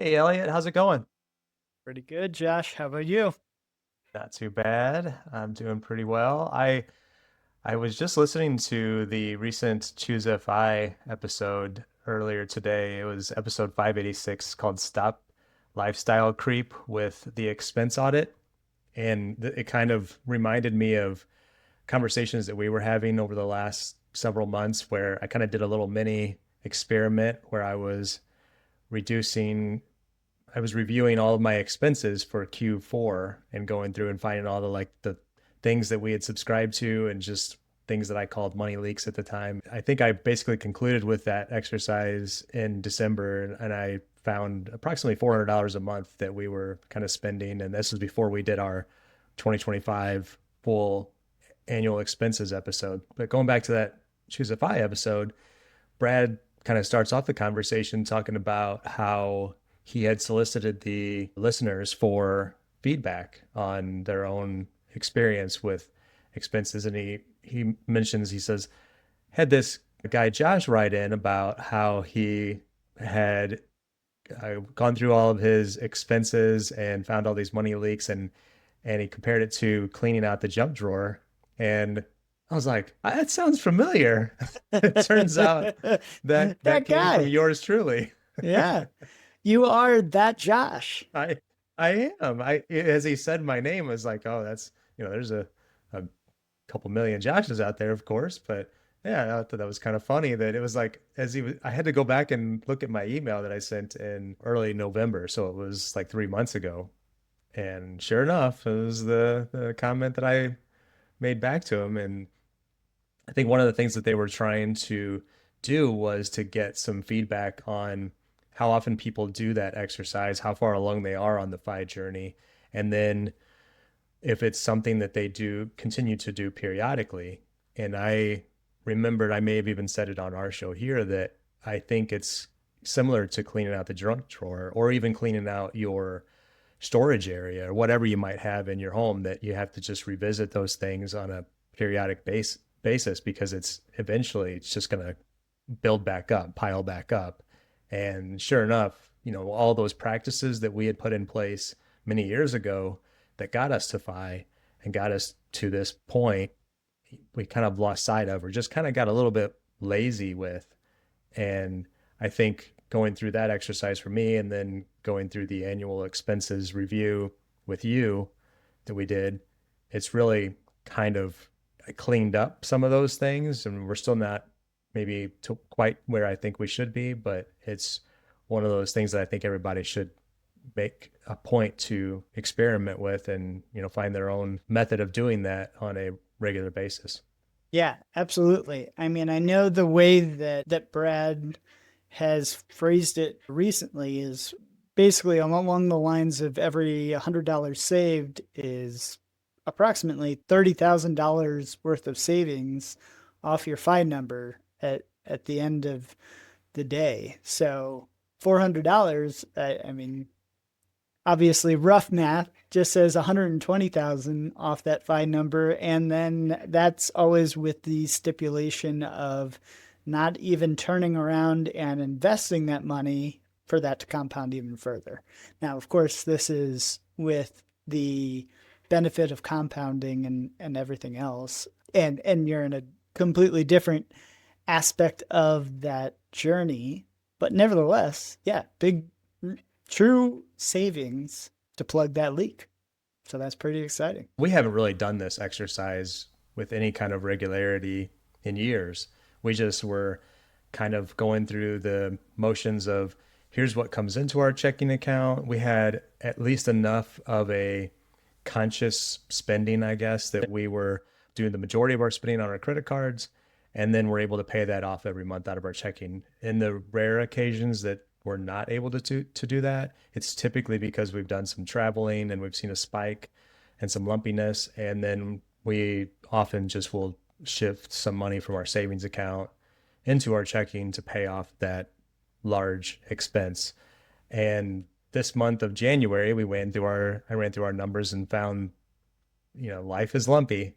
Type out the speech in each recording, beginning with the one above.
Hey Elliot, how's it going? Pretty good, Josh. How about you? Not too bad. I'm doing pretty well. I was just listening to the recent ChooseFI episode earlier today. It was episode 586 called Stop Lifestyle Creep with the expense audit. And it kind of reminded me of conversations that we were having over the last several months where I kind of did a little mini experiment where reducing I was reviewing all of my expenses for Q4 and going through and finding all the things that we had subscribed to and just things that I called money leaks at the time. I think I basically concluded with that exercise in December and I found approximately $400 a month that we were kind of spending. And this was before we did our 2025 full annual expenses episode. But going back to that Choose a Fi episode, Brad kind of starts off the conversation talking about how he had solicited the listeners for feedback on their own experience with expenses. And he mentions, he says, had this guy Josh write in about how he had gone through all of his expenses and found all these money leaks and he compared it to cleaning out the junk drawer. And I was like, that sounds familiar. It turns out that That came from guy. yours truly. Yeah. You are that Josh. I I am. I as he said my name, I was like, oh, that's there's a couple million Joshes out there, of course, but yeah, I thought that was kind of funny that it was like as he was, I had to go back and look at my email that I sent in early November, so it was like 3 months ago. And sure enough, it was the comment that I made back to him. And I think one of the things that they were trying to do was to get some feedback on how often people do that exercise, how far along they are on the FI journey, and then if it's something that they do continue to do periodically. And I remembered I may have even said it on our show here that I think it's similar to cleaning out the junk drawer or even cleaning out your storage area or whatever you might have in your home, that you have to just revisit those things on a periodic basis because it's just going to build back up, pile back up. And sure enough, all those practices that we had put in place many years ago that got us to FI and got us to this point, we kind of lost sight of or just kind of got a little bit lazy with. And I think going through that exercise for me and then going through the annual expenses review with you that we did, it's really kind of cleaned up some of those things. And we're still not maybe to quite where I think we should be, but it's one of those things that I think everybody should make a point to experiment with and, find their own method of doing that on a regular basis. Yeah, absolutely. I mean, I know the way that Brad has phrased it recently is basically along the lines of every $100 saved is approximately $30,000 worth of savings off your FI number at the end of the day. So $400, I mean, obviously rough math just says 120,000 off that fine number, and then that's always with the stipulation of not even turning around and investing that money for that to compound even further. Now, of course, this is with the benefit of compounding and everything else, and you're in a completely different aspect of that journey, but nevertheless, yeah, big true savings to plug that leak. So that's pretty exciting. We haven't really done this exercise with any kind of regularity in years. We just were kind of going through the motions of here's what comes into our checking account. We had at least enough of a conscious spending, I guess, that we were doing the majority of our spending on our credit cards. And then we're able to pay that off every month out of our checking. In the rare occasions that we're not able to do that, it's typically because we've done some traveling and we've seen a spike and some lumpiness. And then we often just will shift some money from our savings account into our checking to pay off that large expense. And this month of January, I ran through our numbers and found, life is lumpy.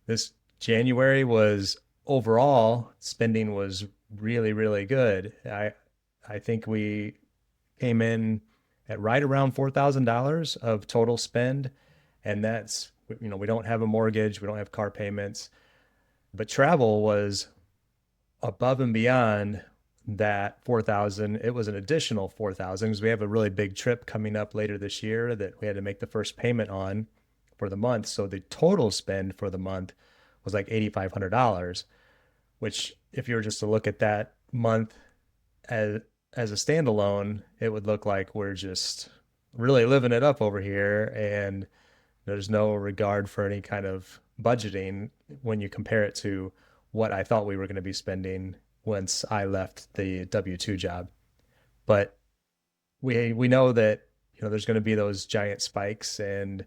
This January was overall spending was really, really good. I think we came in at right around $4,000 of total spend. And that's, we don't have a mortgage, we don't have car payments, but travel was above and beyond that 4,000. It was an additional 4,000 because we have a really big trip coming up later this year that we had to make the first payment on for the month. So the total spend for the month was like $8,500, which if you were just to look at that month as as a standalone, it would look like we're just really living it up over here, and there's no regard for any kind of budgeting when you compare it to what I thought we were going to be spending once I left the W-2 job. But we know that there's going to be those giant spikes, and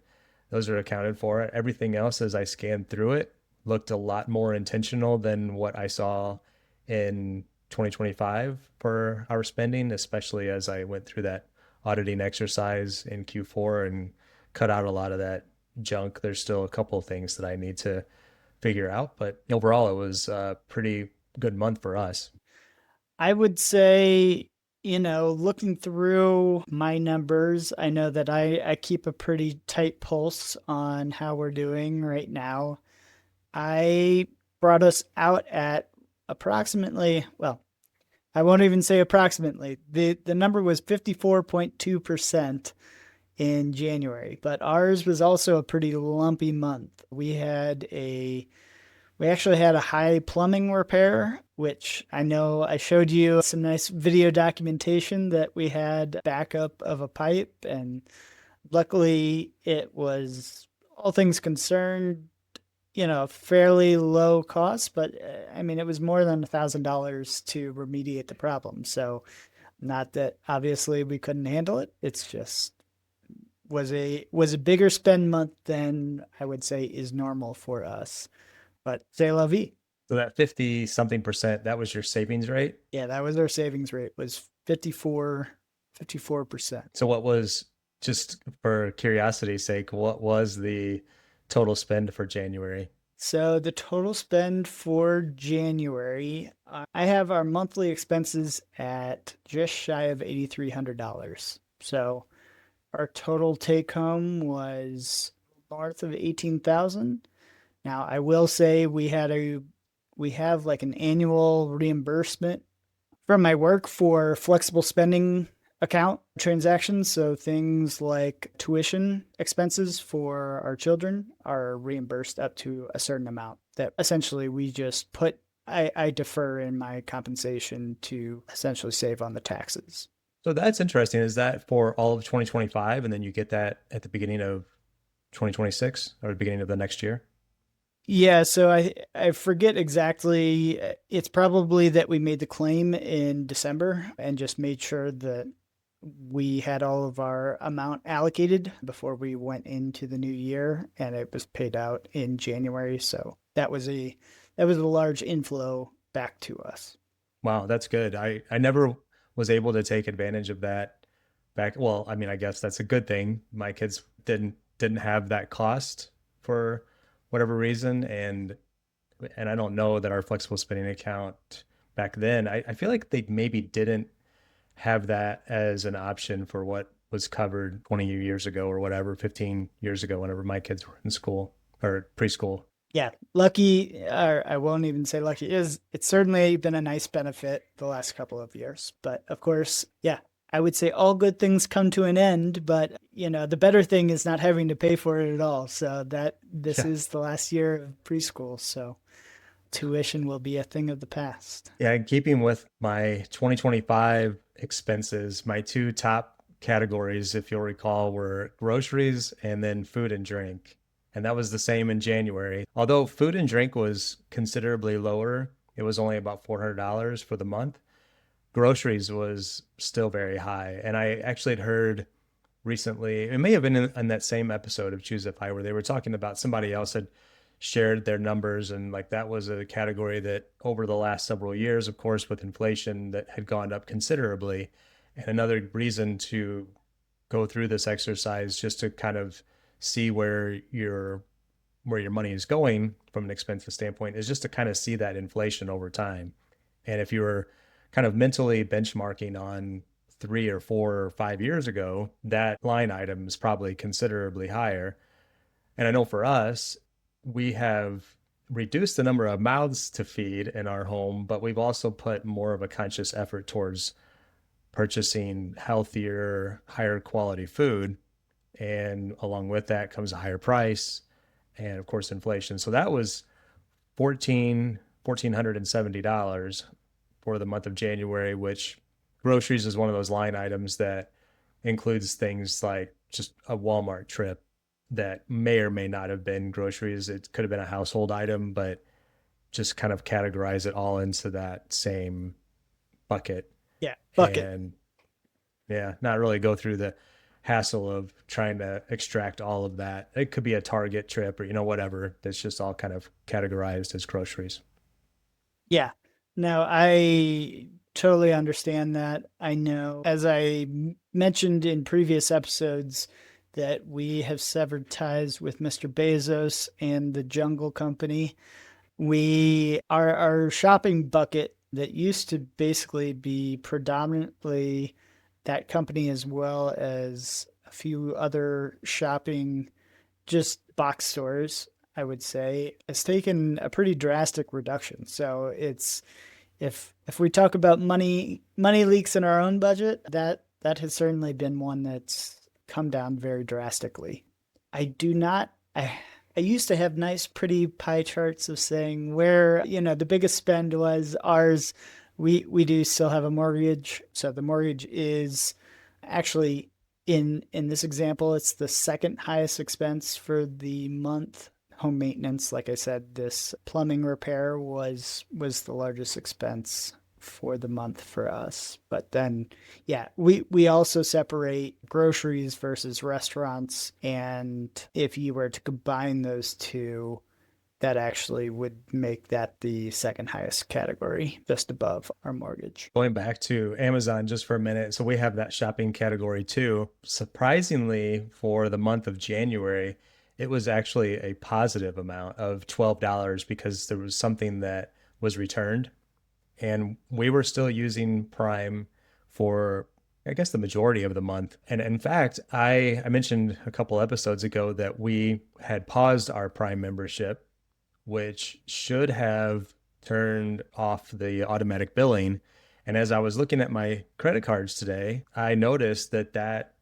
those are accounted for. Everything else, as I scanned through it, looked a lot more intentional than what I saw in 2025 for our spending, especially as I went through that auditing exercise in Q4 and cut out a lot of that junk. There's still a couple of things that I need to figure out, but overall, it was a pretty good month for us. I would say, looking through my numbers, I know that I keep a pretty tight pulse on how we're doing right now. I brought us out at approximately, well, I won't even say approximately. The number was 54.2% in January, but ours was also a pretty lumpy month. We actually had a high plumbing repair, which I know I showed you some nice video documentation that we had backup of a pipe, and luckily it was, all things concerned, fairly low cost, but I mean, it was more than $1,000 to remediate the problem. So, not that obviously we couldn't handle it. It's just was a bigger spend month than I would say is normal for us. But c'est la vie. So that 50 something percent, that was your savings rate. Yeah, that was our savings rate, was 54%. So what was, just for curiosity's sake, what was the total spend for January? So the total spend for January, I have our monthly expenses at just shy of $8,300. So our total take home was north of 18,000. Now, I will say we have like an annual reimbursement from my work for flexible spending account transactions. So things like tuition expenses for our children are reimbursed up to a certain amount that essentially we just I defer in my compensation to essentially save on the taxes. So that's interesting. Is that for all of 2025, and then you get that at the beginning of 2026 or the beginning of the next year? Yeah, so I forget exactly. It's probably that we made the claim in December and just made sure that we had all of our amount allocated before we went into the new year, and it was paid out in January. So that was a large inflow back to us. Wow, that's good. I never was able to take advantage of that back. Well, I mean, I guess that's a good thing. My kids didn't have that cost for whatever reason, and I don't know that our flexible spending account back then. I feel like they maybe didn't have that as an option for what was covered 20 years ago or whatever, 15 years ago, whenever my kids were in school or preschool. Yeah, lucky, or I won't even say lucky, is it's certainly been a nice benefit the last couple of years. But of course, yeah, I would say all good things come to an end, but the better thing is not having to pay for it at all. So that this Yeah. is the last year of preschool, so tuition will be a thing of the past. Yeah, in keeping with my 2025 expenses, my two top categories, if you'll recall, were groceries and then food and drink. And that was the same in January. Although food and drink was considerably lower, it was only about $400 for the month. Groceries was still very high. And I actually had heard recently, it may have been in that same episode of ChooseFI where they were talking about somebody else had shared their numbers, and like that was a category that over the last several years, of course, with inflation, that had gone up considerably. And another reason to go through this exercise just to kind of see where your money is going from an expenses standpoint is just to kind of see that inflation over time. And if you were kind of mentally benchmarking on 3 or 4 or 5 years ago, that line item is probably considerably higher. And I know for us, we have reduced the number of mouths to feed in our home, but we've also put more of a conscious effort towards purchasing healthier, higher quality food. And along with that comes a higher price and of course inflation. So that was $1,470 for the month of January, which groceries is one of those line items that includes things like just a Walmart trip that may or may not have been groceries. It could have been a household item, but just kind of categorize it all into that same bucket. Yeah, bucket. And yeah, not really go through the hassle of trying to extract all of that. It could be a Target trip or, whatever. That's just all kind of categorized as groceries. Yeah. No, I totally understand that. I know, as I mentioned in previous episodes, that we have severed ties with Mr. Bezos and the Jungle Company. Our shopping bucket that used to basically be predominantly that company as well as a few other shopping, just box stores, I would say, has taken a pretty drastic reduction. So it's if we talk about money leaks in our own budget, that has certainly been one that's come down very drastically. I do not I used to have nice pretty pie charts of saying where, the biggest spend was ours. We do still have a mortgage. So the mortgage is actually in this example, it's the second highest expense for the month. Home maintenance, like I said, this plumbing repair was the largest expense for the month for us. But then, yeah, we also separate groceries versus restaurants, and if you were to combine those two, that actually would make that the second highest category, just above our mortgage. Going back to Amazon just for a minute. So we have that shopping category too. Surprisingly, for the month of January, it was actually a positive amount of $12 because there was something that was returned. And we were still using Prime for, I guess, the majority of the month. And in fact, I mentioned a couple episodes ago that we had paused our Prime membership, which should have turned off the automatic billing. And as I was looking at my credit cards today, I noticed that that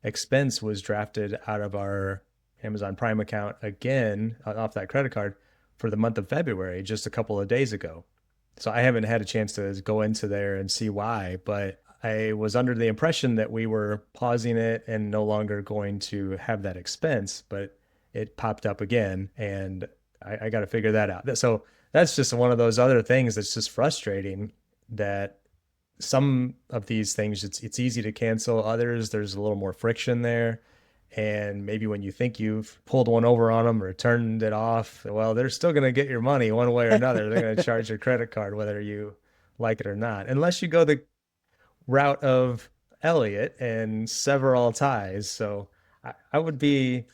expense was drafted out of our Amazon Prime account again off that credit card for the month of February just a couple of days ago. So I haven't had a chance to go into there and see why, but I was under the impression that we were pausing it and no longer going to have that expense, but it popped up again and I got to figure that out. So that's just one of those other things that's just frustrating that some of these things it's easy to cancel. Others, there's a little more friction there. And maybe when you think you've pulled one over on them or turned it off, well, they're still going to get your money one way or another. They're going to charge your credit card, whether you like it or not, unless you go the route of Elliot and sever all ties. So I would be,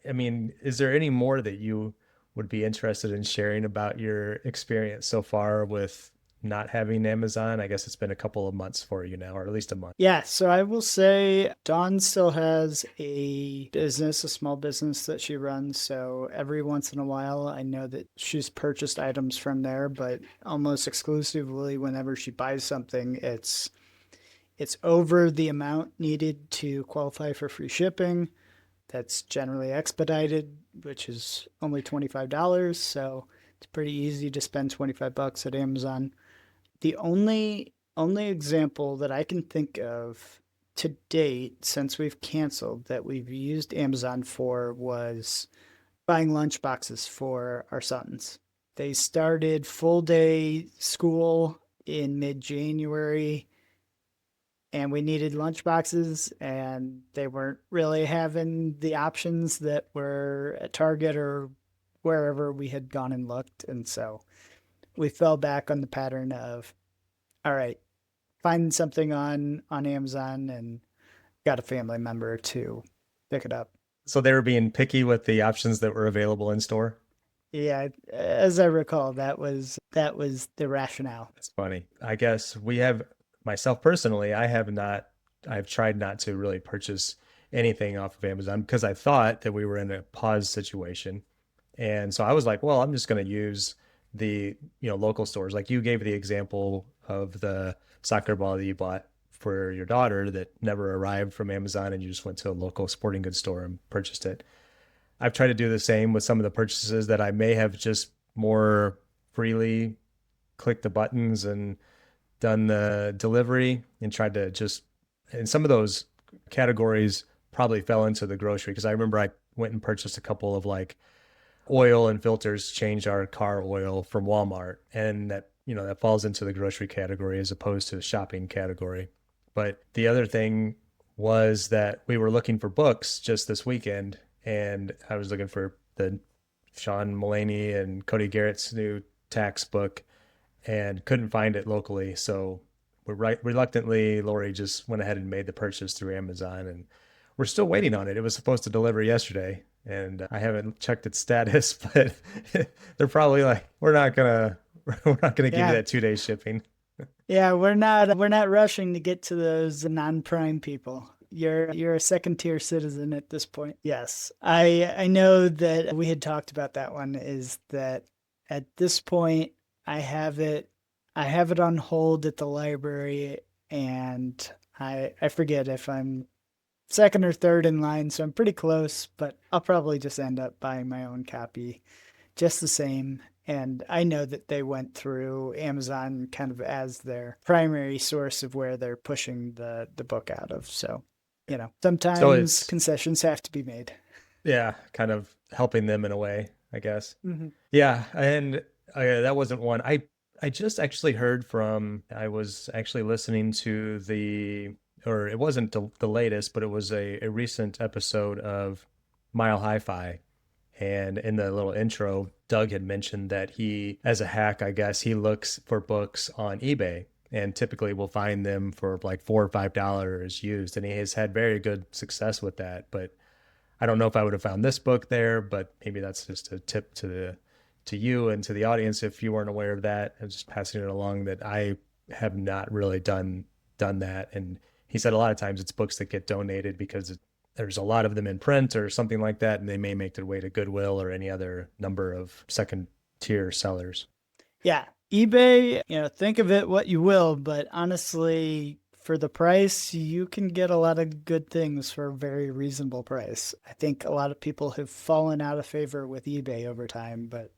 I mean, is there any more that you would be interested in sharing about your experience so far with not having Amazon? I guess it's been a couple of months for you now, or at least a month. Yeah, so I will say Dawn still has a business, a small business that she runs. So every once in a while, I know that she's purchased items from there, but almost exclusively whenever she buys something, it's over the amount needed to qualify for free shipping. That's generally expedited, which is only $25. So it's pretty easy to spend $25 at Amazon. The only example that I can think of to date since we've canceled that we've used Amazon for was buying lunch boxes for our sons. They started full day school in mid January and we needed lunch boxes and they weren't really having the options that were at Target or wherever we had gone and looked. And so we fell back on the pattern of, all right, find something on Amazon and got a family member to pick it up. So they were being picky with the options that were available in store. Yeah, as I recall, that was the rationale. It's funny. I guess we have, myself personally, I have not I've tried not to really purchase anything off of Amazon because I thought that we were in a pause situation. And so I was like, well, I'm just going to use the, local stores. Like you gave the example of the soccer ball that you bought for your daughter that never arrived from Amazon and you just went to a local sporting goods store and purchased it. I've tried to do the same with some of the purchases that I may have just more freely clicked the buttons and done the delivery and tried to just, and some of those categories probably fell into the grocery because I remember I went and purchased a couple of like oil and filters, changed our car oil from Walmart, and that falls into the grocery category as opposed to the shopping category. But the other thing was that we were looking for books just this weekend, and I was looking for the Sean Mullaney and Cody Garrett's new tax book and couldn't find it locally. So we're reluctantly, Lori just went ahead and made the purchase through Amazon, and we're still waiting on it. It was supposed to deliver yesterday, and I haven't checked its status, but they're probably like, we're not gonna give you Yeah. that 2 day shipping. Yeah, we're not rushing to get to those non-prime people. You're a second tier citizen at this point. Yes. I know that we had talked about that one is that at this point I have it I have it on hold at the library and I forget if I'm second or third in line, so I'm pretty close, but I'll probably just end up buying my own copy just the same. And I know that they went through Amazon kind of as their primary source of where they're pushing the book out of. So, So sometimes it's, concessions have to be made. yeah, kind of helping them in a way, I guess. Hmm. Yeah, and that wasn't one. I just actually heard from. I was actually listening to or it wasn't the latest, but it was a recent episode of Mile Hi-Fi. And in the little intro, Doug had mentioned that he, as a hack, I guess, he looks for books on eBay and typically will find them for like $4 or $5 used. And he has had very good success with that. But I don't know if I would have found this book there, but maybe that's just a tip to you and to the audience if you weren't aware of that. I'm just passing it along that I have not really done that. And he said a lot of times it's books that get donated because there's a lot of them in print or something like that, and they may make their way to Goodwill or any other number of second tier sellers. Yeah. eBay, think of it what you will, but honestly, for the price, you can get a lot of good things for a very reasonable price. I think a lot of people have fallen out of favor with eBay over time, but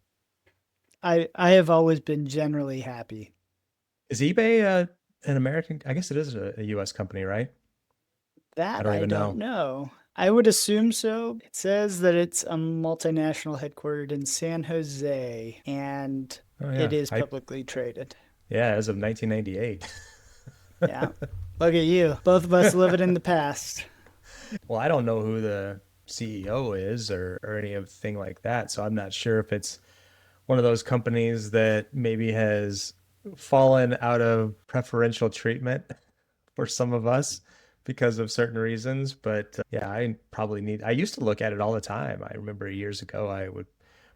I have always been generally happy. Is eBay an American? I guess it is a US company, right? I That don't I even don't know. know. I would assume so. It says that it's a multinational headquartered in San Jose and Oh it yeah, is I publicly traded. yeah, as of 1998. Yeah. Look at you. Both of us living in the past. Well, I don't know who the CEO is or anything like that, so I'm not sure if it's one of those companies that maybe has fallen out of preferential treatment for some of us because of certain reasons. But yeah, I used to look at it all the time. I remember years ago I would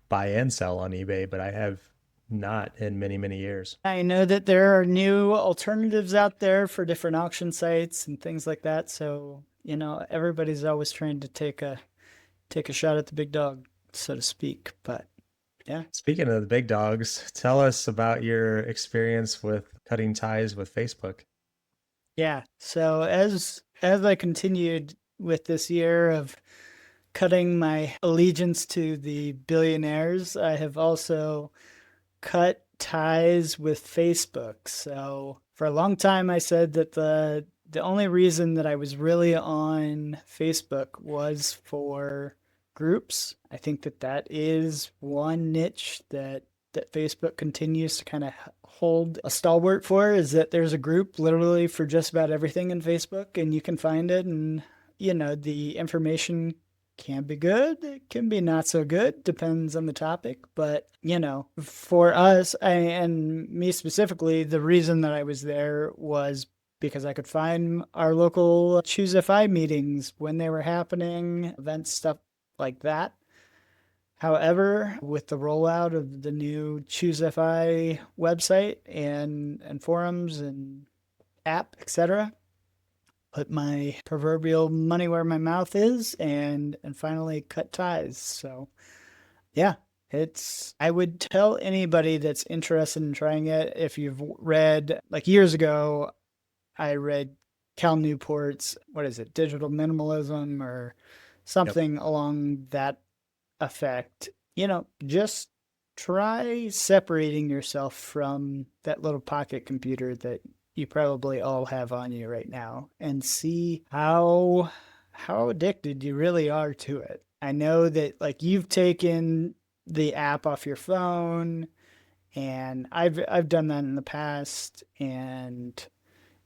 buy and sell on eBay, but I have not in many, many years. I know that there are new alternatives out there for different auction sites and things like that. So, everybody's always trying to take a shot at the big dog, so to speak. But yeah. Speaking of the big dogs, tell us about your experience with cutting ties with Facebook. Yeah. So as I continued with this year of cutting my allegiance to the billionaires, I have also cut ties with Facebook. So for a long time, I said that the only reason that I was really on Facebook was for groups. I think that that is one niche that Facebook continues to kind of hold a stalwart for is that there's a group literally for just about everything in Facebook and you can find it and the information can be good, it can be not so good, depends on the topic. But, for us, and me specifically, the reason that I was there was because I could find our local ChooseFI meetings when they were happening, events, stuff like that. However, with the rollout of the new ChooseFI website and forums and app, etc., put my proverbial money where my mouth is and finally cut ties. So yeah, it's I would tell anybody that's interested in trying it. If you've read, like years ago, I read Cal Newport's, what is it, Digital Minimalism or Yep. something along that effect. Just try separating yourself from that little pocket computer that you probably all have on you right now and see how addicted you really are to it. I know that like you've taken the app off your phone, and I've done that in the past, and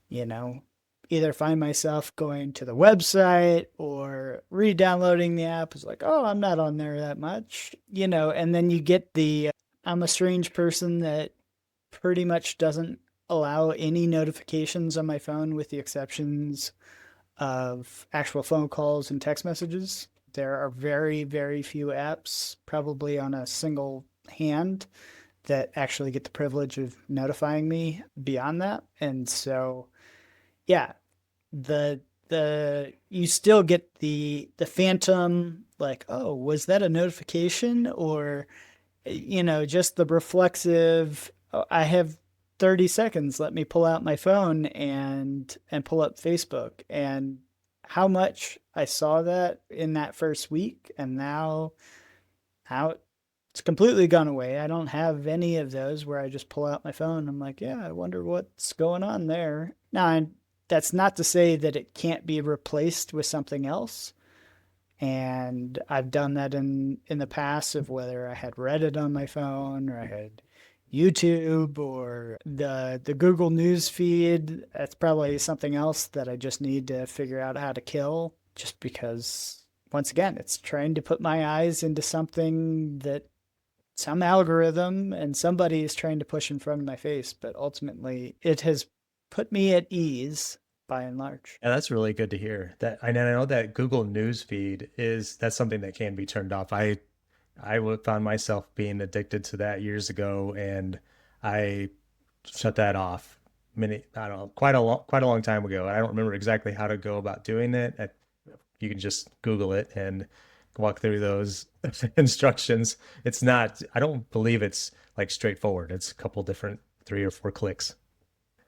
you know, either find myself going to the website or re-downloading the app. It's like, oh, I'm not on there that much, and then you get the I'm a strange person that pretty much doesn't allow any notifications on my phone with the exceptions of actual phone calls and text messages. There are very, very few apps, probably on a single hand, that actually get the privilege of notifying me beyond that. And so yeah, the you still get the phantom, like, oh, was that a notification? Or just the reflexive, oh, I have 30 seconds, let me pull out my phone and pull up Facebook. And how much I saw that in that first week, and now it's completely gone away. I don't have any of those where I just pull out my phone. I'm like, yeah, I wonder what's going on there. Now, that's not to say that it can't be replaced with something else. And I've done that in the past, of whether I had Reddit on my phone or I had YouTube or the Google News feed. That's probably something else that I just need to figure out how to kill, just because once again, it's trying to put my eyes into something that some algorithm and somebody is trying to push in front of my face, but ultimately it has put me at ease by and large. And that's really good to hear. That I know that Google News feed is that's something that can be turned off. Found myself being addicted to that years ago, and I shut that off. I don't know, quite a long time ago. I don't remember exactly how to go about doing it. You can just Google it and walk through those instructions. It's not. I don't believe it's like straightforward. It's a couple different 3 or 4 clicks.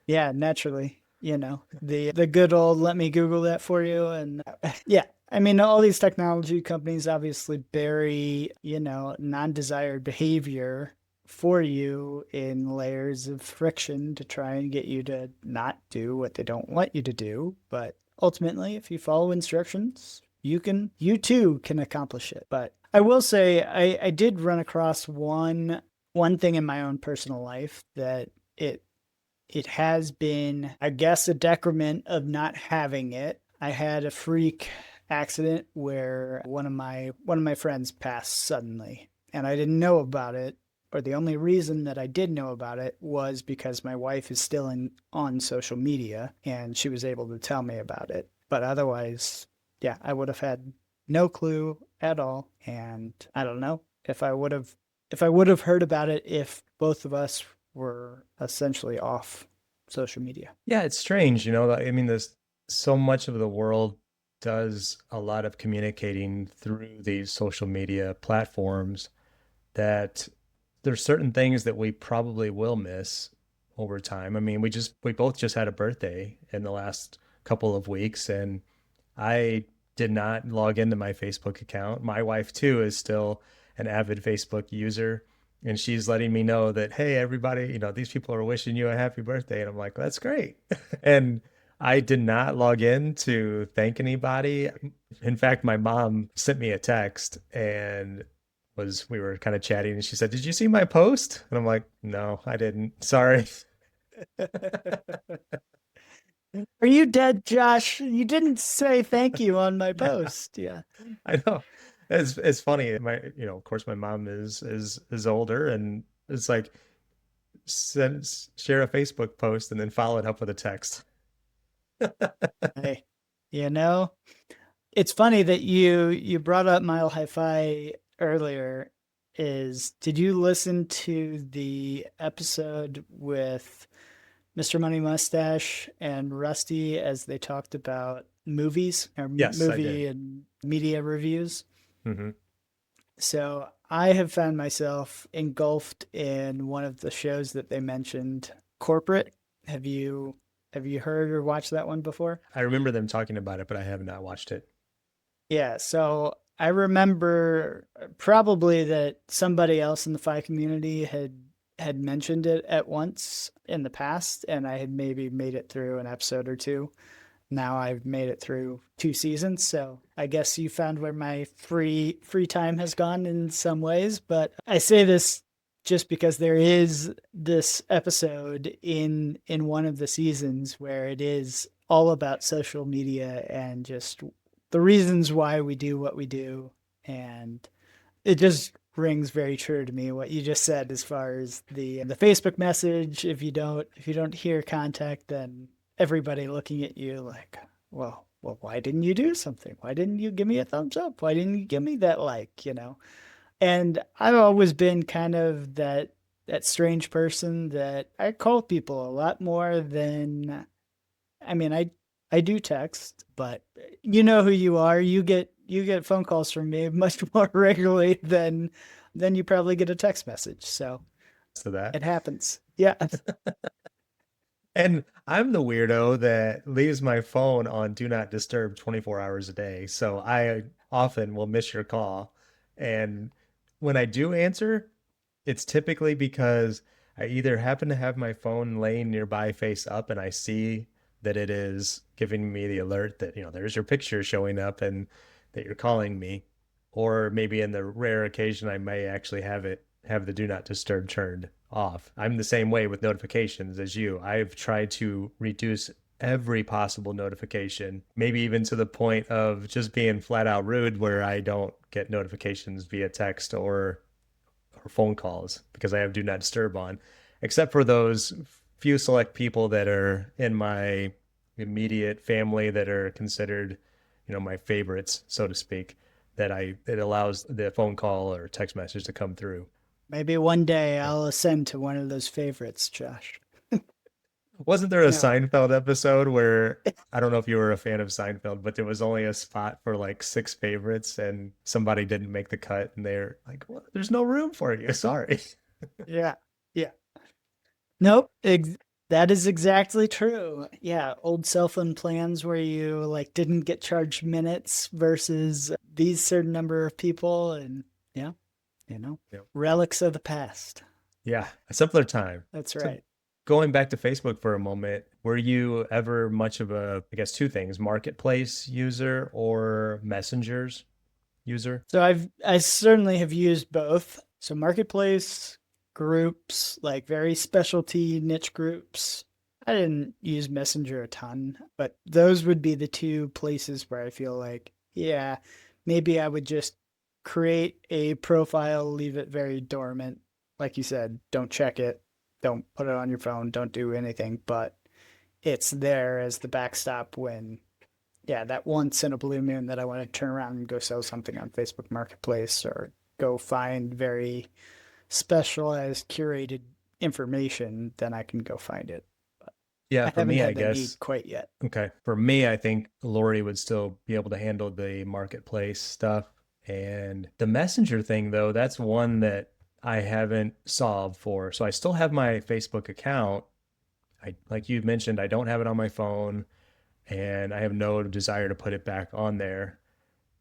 Yeah, naturally, the good old let me Google that for you. And yeah, I mean, all these technology companies obviously bury, non-desired behavior for you in layers of friction to try and get you to not do what they don't want you to do. But ultimately, if you follow instructions, you too can accomplish it. But I will say, I did run across one thing in my own personal life that it has been, I guess, a decrement of not having it. I had a freak accident where one of my friends passed suddenly, and I didn't know about it. Or the only reason that I did know about it was because my wife is still on social media, and she was able to tell me about it. But otherwise, yeah, I would have had no clue at all. And I don't know if I would have heard about it if both of us were essentially off social media. Yeah, it's strange, I mean, there's so much of the world does a lot of communicating through these social media platforms that there's certain things that we probably will miss over time. I mean, we both just had a birthday in the last couple of weeks, and I did not log into my Facebook account. My wife too is still an avid Facebook user, and she's letting me know that, hey, everybody, these people are wishing you a happy birthday. And I'm like, that's great. And I did not log in to thank anybody. In fact, my mom sent me a text and we were kind of chatting, and she said, "Did you see my post?" And I'm like, "No, I didn't. Sorry." Are you dead, Josh? You didn't say thank you on my Yeah, post. Yeah. I know. It's funny. Of course, my mom is older, and it's like share a Facebook post and then follow it up with a text. Hey, you know, it's funny that you brought up Mile High Fi earlier. Did you listen to the episode with Mr. Money Mustache and Rusty as they talked about movies or Yes, I did. movie and media reviews. Hmm. So I have found myself engulfed in one of the shows that they mentioned, Corporate. Have you have you heard or watched that one before? I remember them talking about it, but I have not watched it. Yeah, so I remember probably that somebody else in the Fi community had mentioned it at once in the past, and I had maybe made it through an episode or two. Now I've made it through 2 seasons, so I guess you found where my free time has gone in some ways. But I say this just because there is this episode in one of the seasons where it is all about social media and just the reasons why we do what we do, and it just rings very true to me what you just said as far as the Facebook message. If you don't hear contact, then everybody looking at you like, well, why didn't you do something? Why didn't you give me a thumbs up? Why didn't you give me that like? And I've always been kind of that strange person that I call people a lot more than I mean, I do text, but you know who you are. You get phone calls from me much more regularly than you probably get a text message. So So that. it happens. Yeah. And I'm the weirdo that leaves my phone on do not disturb 24 hours a day. So I often will miss your call. And when I do answer, it's typically because I either happen to have my phone laying nearby face up and I see that it is giving me the alert that, there's your picture showing up and that you're calling me. Or maybe in the rare occasion I may actually have the do not disturb turned off. I'm the same way with notifications as you. I've tried to reduce every possible notification, maybe even to the point of just being flat out rude where I don't get notifications via text or phone calls because I have do not disturb on, except for those few select people that are in my immediate family that are considered, my favorites, so to speak, that it allows the phone call or text message to come through. Maybe one day Yeah. I'll ascend to one of those favorites, Josh. Wasn't there a No. Seinfeld episode where I don't know if you were a fan of Seinfeld, but there was only a spot for like six favorites and somebody didn't make the cut and they're like, well, there's no room for you. Sorry. Yeah. Yeah. Nope. That is exactly true. Yeah, old cell phone plans where you like didn't get charged minutes versus these certain number of people, and yeah, you know, Yeah. relics of the past. Yeah. A simpler time. That's So right. going back to Facebook for a moment, were you ever much of I guess two things, marketplace user or messengers user? So I certainly have used both. So marketplace groups, like very specialty niche groups. I didn't use Messenger a ton, but those would be the two places where I feel like, yeah, maybe I would just create a profile, leave it very dormant. Like you said, don't check it, don't put it on your phone, don't do anything, but it's there as the backstop when yeah, that once in a blue moon that I want to turn around and go sell something on Facebook Marketplace or go find very specialized, curated information, then I can go find it. But Yeah, I for haven't me, I had that need guess. quite yet. Okay. For me, I think Lori would still be able to handle the marketplace stuff. And the messenger thing, though, that's one that I haven't solved for. So I still have my Facebook account. Like you mentioned, I don't have it on my phone and I have no desire to put it back on there.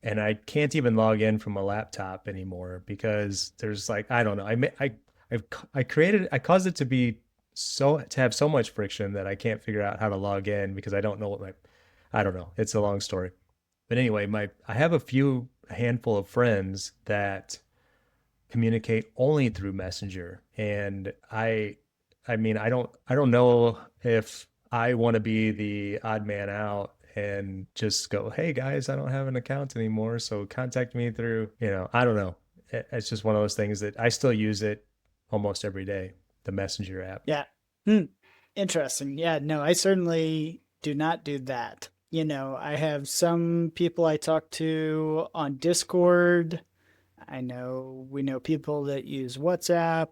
And I can't even log in from a laptop anymore because there's like I don't know. I've I created I caused it to be to have so much friction that I can't figure out how to log in because I don't know what my I don't know. It's a long story. But anyway, my I have a handful of friends that communicate only through Messenger. And I mean, I don't know if I want to be the odd man out and just go, "Hey guys, I don't have an account anymore, so contact me through," I don't know. It's just one of those things that I still use it almost every day, the Messenger app. Yeah. Hmm. Interesting. Yeah, no, I certainly do not do that. I have some people I talk to on Discord. I know we know people that use WhatsApp.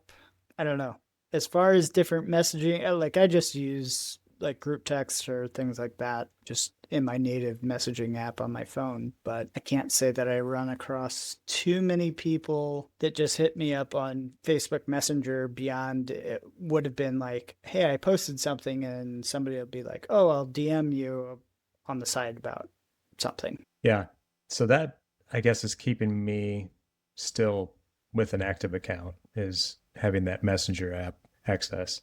I don't know. as far as different messaging, like I just use like group text or things like that just in my native messaging app on my phone. But I can't say that I run across too many people that just hit me up on Facebook Messenger beyond it would have been like, hey, I posted something, and somebody will be like, oh, I'll DM you on the side about something. Yeah. So that I guess is keeping me still with an active account is having that messenger app access.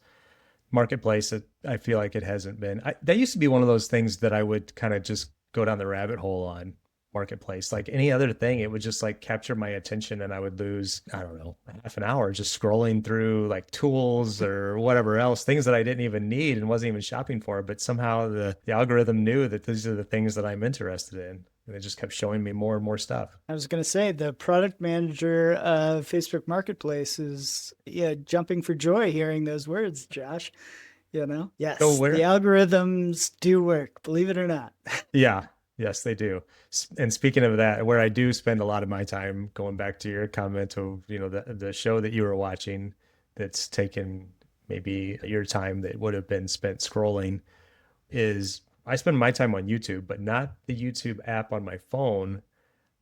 Marketplace, I feel like it hasn't been. That used to be one of those things that I would kind of just go down the rabbit hole on Marketplace. Like any other thing, it would just like capture my attention and I would lose, I don't know, half an hour just scrolling through like tools or whatever else, things that I didn't even need and wasn't even shopping for. But somehow the algorithm knew that these are the things that I'm interested in. And it just kept showing me more and more stuff. I was going to say the product manager of Facebook Marketplace is, yeah, jumping for joy hearing those words, Josh. You know, So yes, the where algorithms do work, believe it or not. Yeah, yes, they do. And speaking of that, where I do spend a lot of my time, going back to your comment of, the show that you were watching that's taken maybe your time that would have been spent scrolling, is I spend my time on YouTube, but not the YouTube app on my phone.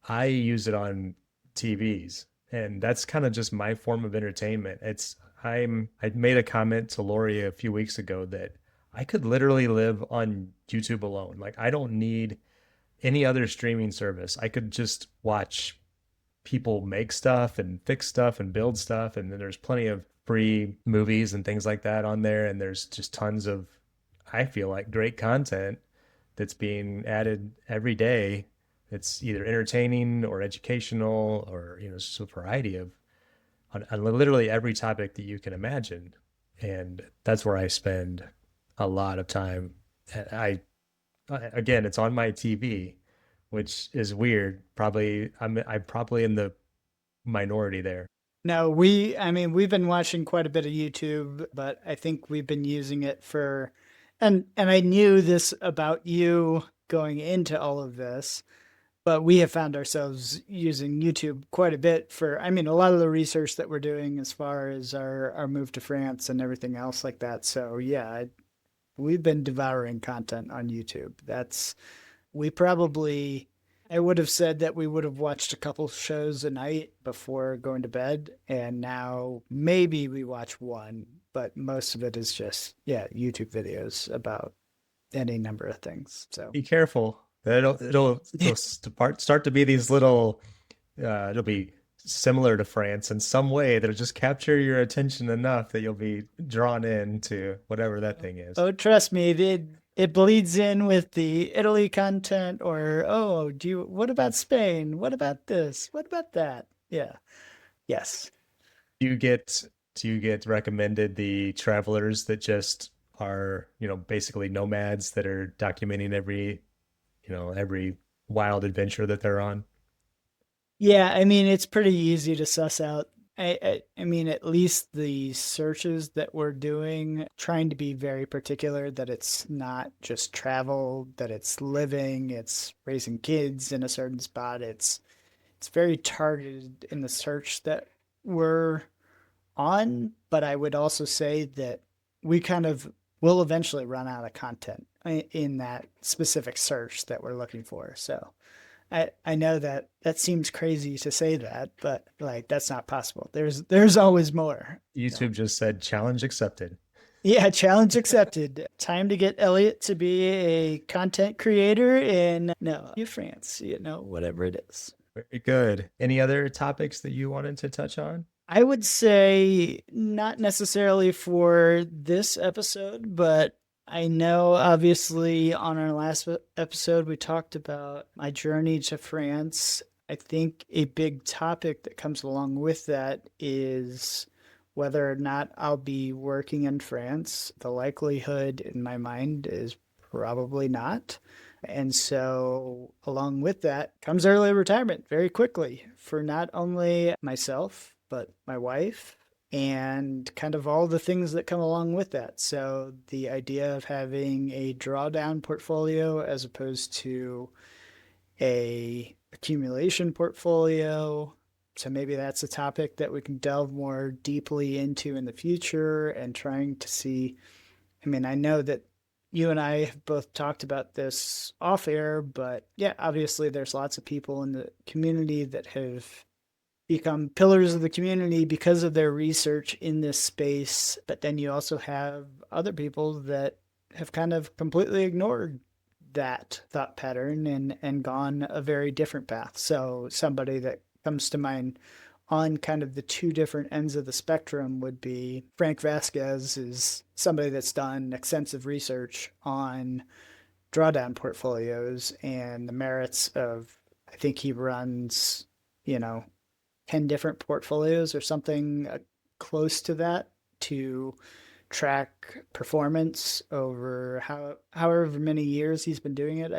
I use it on TVs, and that's kind of just my form of entertainment. I made a comment to Lori a few weeks ago that I could literally live on YouTube alone. Like I don't need any other streaming service. I could just watch people make stuff and fix stuff and build stuff, and then there's plenty of free movies and things like that on there, and there's just tons of, I feel like, great content that's being added every day. It's either entertaining or educational or just a variety of on literally every topic that you can imagine. And that's where I spend a lot of time. I Again, it's on my TV, which is weird. I'm probably in the minority there. No, I mean, we've been watching quite a bit of YouTube, but I think we've been using it for, and I knew this about you going into all of this, but we have found ourselves using YouTube quite a bit for, I mean, a lot of the research that we're doing as far as our move to France and everything else like that. So yeah, we've been devouring content on YouTube. We probably, I would have said that we would have watched a couple shows a night before going to bed. And now maybe we watch one, but most of it is just, yeah, YouTube videos about any number of things. So, Be careful. It'll start to be these little. It'll be similar to France in some way that'll just capture your attention enough that you'll be drawn into whatever that thing is. oh, trust me, it bleeds in with the Italy content or, oh, what about Spain? What about this? What about that? Yeah. Yes. Do you get do you get recommended the travelers that just are, basically nomads that are documenting every wild adventure that they're on? Yeah, I mean, it's pretty easy to suss out. I mean, at least the searches that we're doing, trying to be very particular that it's not just travel, that it's living, it's raising kids in a certain spot. It's very targeted in the search that we're on, but I would also say that we kind of will eventually run out of content in that specific search that we're looking for. So I know that that seems crazy to say that, but like that's not possible. There's always more. YouTube just said challenge accepted. Yeah, challenge accepted. Time to get Elliot to be a content creator in no, France, whatever it is. Very good. Any other topics that you wanted to touch on? I would say not necessarily for this episode, but I know obviously on our last episode we talked about my journey to France. I think a big topic that comes along with that is whether or not I'll be working in France. The likelihood in my mind is probably not. And so, along with that comes early retirement very quickly for not only myself, but my wife and kind of all the things that come along with that. So, the idea of having a drawdown portfolio as opposed to a accumulation portfolio So maybe that's a topic that we can delve more deeply into in the future and trying to see. I mean, I know that you and I have both talked about this off air, but yeah, obviously there's lots of people in the community that have become pillars of the community because of their research in this space. But then you also have other people that have kind of completely ignored that thought pattern and gone a very different path. So somebody that comes to mind on kind of the two different ends of the spectrum would be Frank Vasquez is somebody that's done extensive research on drawdown portfolios and the merits of, I think he runs, you know, 10 different portfolios or something close to that to track performance over however many years he's been doing it.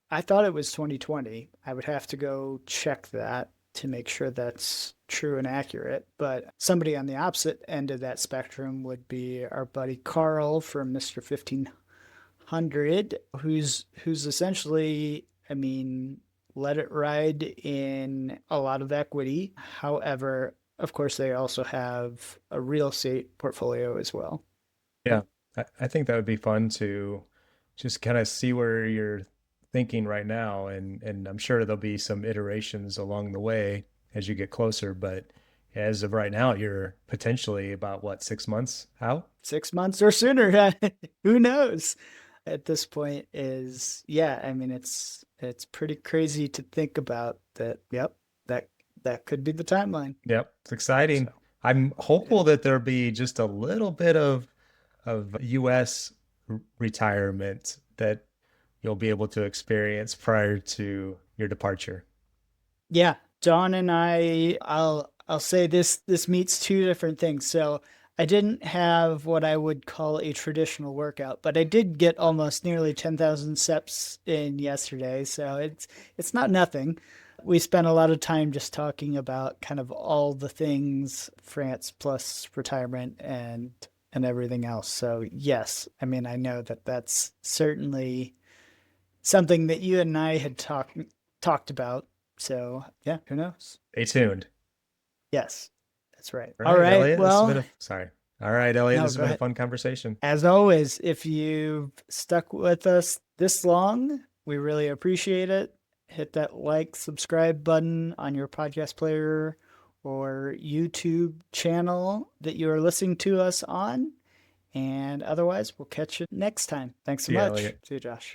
I thought it was 2020. I would have to go check that to make sure that's true and accurate. But somebody on the opposite end of that spectrum would be our buddy Carl from Mr. 1500, who's essentially, I mean, let it ride in a lot of equity. However, of course, they also have a real estate portfolio as well. Yeah, I think that would be fun to just kind of see where you're thinking right now, and I'm sure there'll be some iterations along the way as you get closer. But as of right now, you're potentially about what, 6 months out? 6 months or sooner. Who knows? At this point is yeah, I mean it's pretty crazy to think about that. Yep, that that could be the timeline. Yep, it's So exciting. I'm yeah. hopeful that there'll be just a little bit of US retirement that you'll be able to experience prior to your departure. Yeah, John and I'll say this meets two different things. So I didn't have what I would call a traditional workout, but I did get almost nearly 10,000 steps in yesterday. So it's not nothing. We spent a lot of time just talking about kind of all the things France plus retirement and everything else. So yes, I mean I know that that's certainly something that you and I had talked about. So yeah, who knows? Stay tuned. Yes, that's right. All All right, right. Elliot, this has been Well, a sorry. All right, Elliot, no, this has go been a ahead. fun conversation. As always, if you've stuck with us this long, we really appreciate it. Hit that like, subscribe button on your podcast player or YouTube channel that you are listening to us on. And otherwise, we'll catch you next time. Thanks so See you, much. Elliot. See you, Josh.